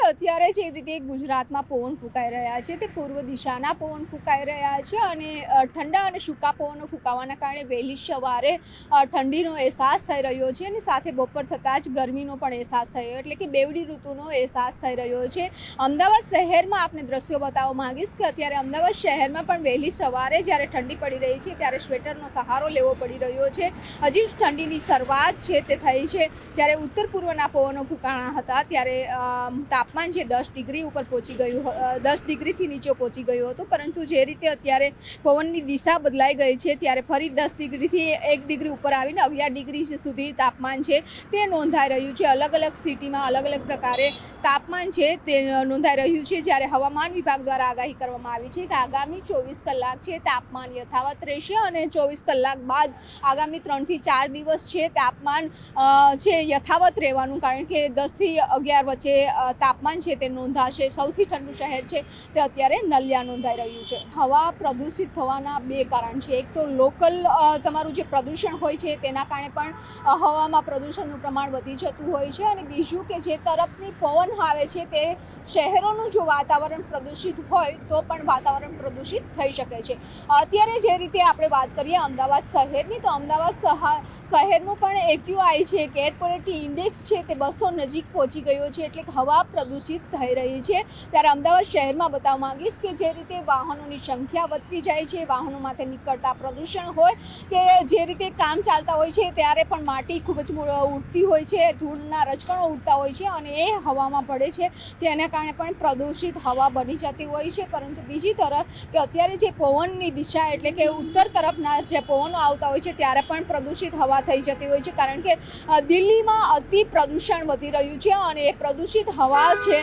અત્યારે જે રીતે ગુજરાતમાં પવન ફૂંકાઈ રહ્યા છે તે પૂર્વ દિશાના પવન ફૂંકાઈ રહ્યા છે અને ઠંડા અને સૂકા પવનો ફૂંકાવાના કારણે વહેલી સવારે ઠંડીનો અહેસાસ થઈ રહ્યો છે અને સાથે બપોર થતાં જ ગરમીનો પણ અહેસાસ થયો, એટલે કે બેવડી ઋતુનો અહેસાસ થઈ રહ્યો છે। અમદાવાદ શહેરમાં આપણે દ્રશ્યો બતાવવા માંગીશ કે અત્યારે અમદાવાદ શહેરમાં પણ વહેલી સવારે જ્યારે ઠંડી પડી રહી છે ત્યારે સ્વેટરનો સહારો લેવો પડી રહ્યો છે। હજી જ ઠંડીની શરૂઆત છે તે થઈ છે। જ્યારે ઉત્તર પૂર્વના પવનો ફૂંકાણા હતા ત્યારે તાપમાન જે 10 ડિગ્રી ઉપર પહોંચી ગયું, 10 ડિગ્રીથી નીચે પહોંચી ગયું હતું, પરંતુ જે રીતે અત્યારે પવનની દિશા બદલાઈ ગઈ છે ત્યારે ફરી 10 ડિગ્રીથી 1 ડિગ્રી ઉપર આવીને 11 ડિગ્રી સુધી તાપમાન છે તે નોંધાઈ રહ્યું છે। અલગ અલગ સિટીમાં અલગ અલગ પ્રકારે તાપમાન છે તે નોંધાઈ રહ્યું છે। જ્યારે હવામાન વિભાગ દ્વારા આગાહી કરવામાં આવી છે કે આગામી 24 કલાક છે તાપમાન યથાવત રહેશે અને 24 કલાક બાદ આગામી 3 થી 4 દિવસ છે તાપમાન છે યથાવત રહેવાનું, કારણ કે 10 થી 11 વચ્ચે તાપમાન છે તે નોંધાશે। સૌથી ઠંડુ શહેર છે તે અત્યારે નલિયા નોંધાઈ રહ્યું છે। હવા પ્રદૂષિત થવાના બે કારણ છે। એક તો લોકલ તમારું જે પ્રદૂષણ હોય છે તેના કારણે પણ હવામાં પ્રદૂષણનું પ્રમાણ વધી જતું હોય છે, અને બીજું કે જે તરફની પવન આવે છે તે શહેરોનું જો વાતાવરણ પ્રદૂષિત હોય તો પણ વાતાવરણ પ્રદૂષિત થઈ શકે છે। અત્યારે જે રીતે આપણે વાત કરીએ અમદાવાદ શહેરની, તો અમદાવાદ શહેરનું પણ AQI છે કે એર ક્વોલિટી ઇન્ડેક્સ છે તે 200 નજીક પહોંચી ગયો છે, એટલે કે હવા પ્રદૂષિત થઈ રહી છે। ત્યારે અમદાવાદ શહેરમાં બતાવવા માંગીશ કે જે રીતે વાહનોની સંખ્યા વધતી જાય છે, વાહનોમાંથી નીકળતા પ્રદૂષણ હોય કે જે રીતે કામ ચાલતા હોય છે ત્યારે પણ માટી ખૂબ જ ઉડતી હોય છે, ધૂળના રજકણો ઉડતા હોય છે અને એ હવામાં પડે છે, તેના કારણે પણ પ્રદૂષિત હવા બની જતી હોય છે। પરંતુ બીજી તરફ કે અત્યારે જે પવનની દિશા એટલે કે ઉત્તર તરફના જે પવનો આવતા હોય છે ત્યારે પણ પ્રદૂષિત હવા થઈ જતી હોય છે, કારણ કે દિલ્હીમાં અતિ પ્રદૂષણ વધી રહ્યું છે અને એ પ્રદૂષિત હવા છે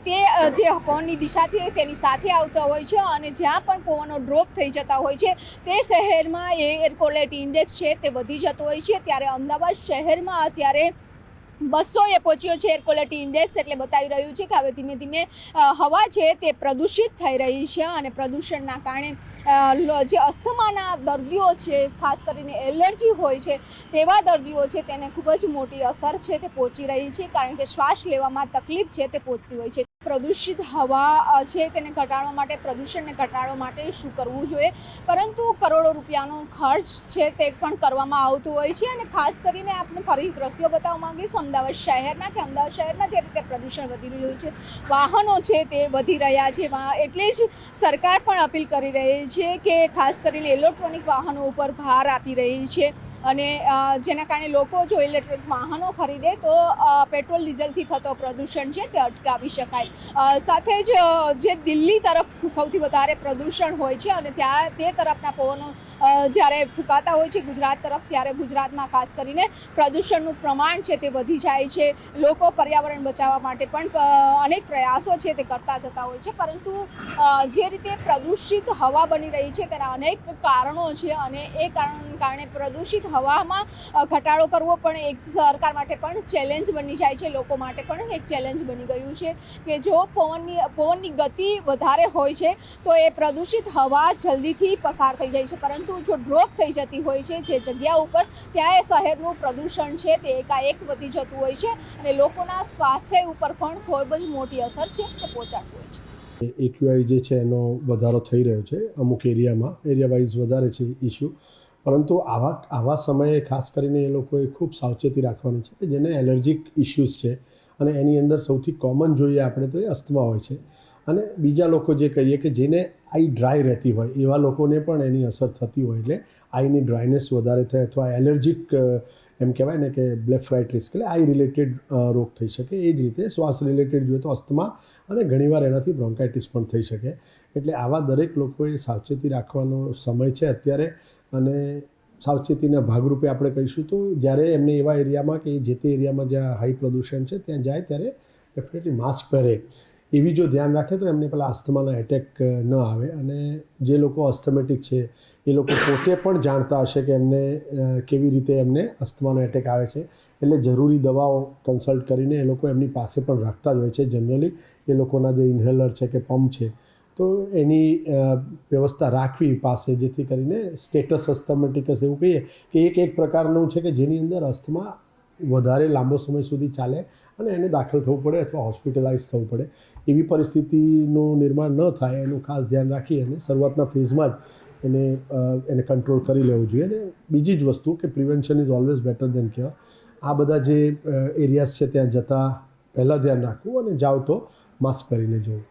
તે જે પવનની દિશાથી તેની સાથે આવતા હોય છે અને જ્યાં પણ પવનો ડ્રોપ થઈ જતા હોય છે તે શહેરમાં એર ક્વોલિટી ઇન્ડેક્સ છે તે વધી જતો હોય છે। ત્યારે અમદાવાદ શહેરમાં અત્યારે 200 પહોંચ્યો છે એર ક્વોલિટી ઇન્ડેક્સ, એટલે બતાવી રહ્યું છે કે હવે ધીમે ધીમે હવા છે તે પ્રદૂષિત થઈ રહી છે અને પ્રદૂષણના કારણે જે અસ્થમાના દર્દીઓ છે, ખાસ કરીને એલર્જી હોય છે તેવા દર્દીઓ છે તેને ખૂબ જ મોટી અસર છે તે પહોંચી રહી છે, કારણ કે શ્વાસ લેવામાં તકલીફ છે તે પહોંચતી હોય છે। પ્રદૂષિત હવા છે તેને ઘટાડવા માટે, પ્રદૂષણને ઘટાડવા માટે શું કરવું જોઈએ, પરંતુ કરોડો રૂપિયાનો ખર્ચ છે તે પણ કરવામાં આવતું હોય છે। અને ખાસ કરીને આપણે ફરી દ્રશ્યો બતાવવા માંગીશ અમદાવાદ શહેરના કે અમદાવાદ શહેરમાં જે રીતે પ્રદૂષણ વધી રહ્યું છે, વાહનો છે તે વધી રહ્યા છે, એટલે જ સરકાર પણ અપીલ કરી રહી છે કે ખાસ કરીને ઇલેક્ટ્રોનિક વાહનો ઉપર ભાર આપી રહી છે અને જેના કારણે લોકો જો ઇલેક્ટ્રિક વાહનો ખરીદે તો પેટ્રોલ ડીઝલથી થતો પ્રદૂષણ છે તે અટકાવી શકાય। સાથે જ જે દિલ્હી તરફ સૌથી વધારે પ્રદૂષણ હોય છે અને ત્યાં તે તરફના પવનો જ્યારે ફૂંકાતા હોય છે ગુજરાત તરફ, ત્યારે ગુજરાતમાં ખાસ કરીને પ્રદૂષણનું પ્રમાણ છે તે વધી જાય છે। લોકો પર્યાવરણ બચાવવા માટે પણ અનેક પ્રયાસો છે તે કરતા જતા હોય છે, પરંતુ જે રીતે પ્રદૂષિત હવા બની રહી છે તેના અનેક કારણો છે અને એ કારણે પ્રદૂષિત હવામાં ઘટાડો કરવો પણ એક સરકાર માટે પણ ચેલેન્જ બની જાય છે, લોકો માટે પણ એક ચેલેન્જ બની ગયું છે કે જો પવનની ગતિ વધારે હોય છે તો એ પ્રદૂષિત હવા જલ્દીથી પસાર થઈ જાય છે, પરંતુ જો ડ્રોપ થઈ જતી હોય છે જે જગ્યા ઉપર, ત્યાં એ શહેરનું પ્રદૂષણ છે તે એકાએક વધી જતું હોય છે અને લોકોના સ્વાસ્થ્ય ઉપર પણ ખૂબ જ મોટી અસર છે તે પહોંચાડતું હોય છે। AQI જે છે એનો વધારો થઈ રહ્યો છે અમુક એરિયા વાઇઝ વધારે છે ઇસ્યુ, પરંતુ આવા સમયે ખાસ કરીને એ લોકોએ ખૂબ સાવચેતી રાખવાની છે કે જેને એલર્જીક ઇસ્યુઝ છે અને એની અંદર સૌથી કોમન જોઈએ આપણે તો એ અસ્થમા હોય છે, અને બીજા લોકો જે કહીએ કે જેને આઈ ડ્રાય રહેતી હોય એવા લોકોને પણ એની અસર થતી હોય, એટલે આઈની ડ્રાયનેસ વધારે થાય અથવા એલર્જીક એમ કહેવાય ને કે બ્લેફરાઇટિસ એટલે આઈ રિલેટેડ રોગ થઈ શકે। એ જ રીતે શ્વાસ રિલેટેડ જોઈએ તો અસ્થમા અને ઘણીવાર એનાથી બ્રોન્કાઇટિસ પણ થઈ શકે, એટલે આવા દરેક લોકોએ સાવચેતી રાખવાનો સમય છે અત્યારે। અને સાવચેતીના ભાગરૂપે આપણે કહીશું તો જ્યારે એમને એવા એરિયામાં કે જે તે એરિયામાં જ્યાં હાઈ પ્રદૂષણ છે ત્યાં જાય ત્યારે ડેફિનેટલી માસ્ક પહેરે, એવી જો ધ્યાન રાખે તો એમને પેલા અસ્થમાના એટેક ન આવે। અને જે લોકો અસ્થમેટિક છે એ લોકો પોતે પણ જાણતા હશે કે એમને કેવી રીતે એમને અસ્થમાનો એટેક આવે છે, એટલે જરૂરી દવાઓ કન્સલ્ટ કરીને એ લોકો એમની પાસે પણ રાખતા જ હોય છે। જનરલી એ લોકોના જે ઇન્હેલર છે કે પંપ છે તો એની વ્યવસ્થા રાખવી પાસે, જેથી કરીને સ્ટેટસ અસ્થમેટિકસ એવું કહીએ કે એક પ્રકારનું છે કે જેની અંદર અસ્થમા વધારે લાંબો સમય સુધી ચાલે અને એને દાખલ થવું પડે અથવા હોસ્પિટલાઇઝ થવું પડે. એવી પરિસ્થિતિનું નિર્માણ ન થાય એનું ખાસ ધ્યાન રાખી અને શરૂઆતના ફેઝમાં જ એને કંટ્રોલ કરી લેવું જોઈએ. અને બીજી જ વસ્તુ કે prevention is always better than cure. આ બધા જે એરિયાઝ છે ત્યાં જતાં પહેલાં ધ્યાન રાખવું અને જાઓ તો માસ્ક પહેરીને જવું.